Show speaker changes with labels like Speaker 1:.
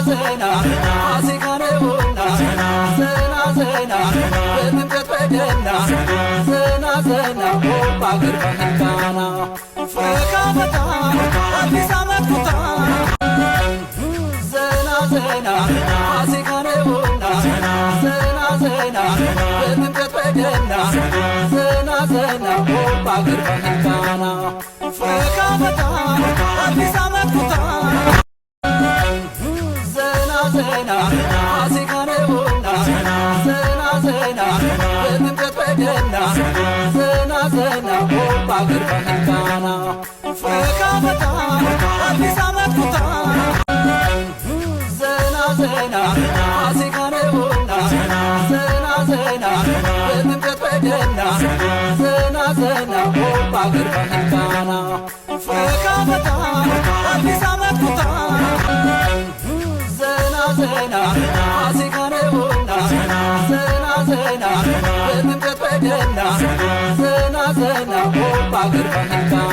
Speaker 1: ዘና ፋሲካ ነውና ዘና ዘና በጥምቀት በገና ዘና ዘና በአገር ባህል ቃና ፈካ ፈታ አዲስ ዓመት ኩታ ዘና ዘና ፋሲካ ነውና ዘና ዘና በጥምቀት በገና ዘና ዘና በአገር ባህል ቃና ፈካ ፈታ አዲስ ዓመት ኩታ ዘና ዘና ፋሲካ ነውና ዘና ዘና በጥምቀት በገና ዘና ዘና በአገር ባህል ቃና ፈካ ፈታ አዲስ ዓመት ኩታ ዘና ዘና ፋሲካ ነውና ዘና ዘና በጥምቀት በገና ዘና ዘና በአገር ባህል ቃና ፈካ ፈታ አዲስ ዓመት ኩታ ዘና ዘና ፋሲካ ነውና ዘና ዘና በጥምቀት በገና ዘና ዘና በአገር ባህል ቃና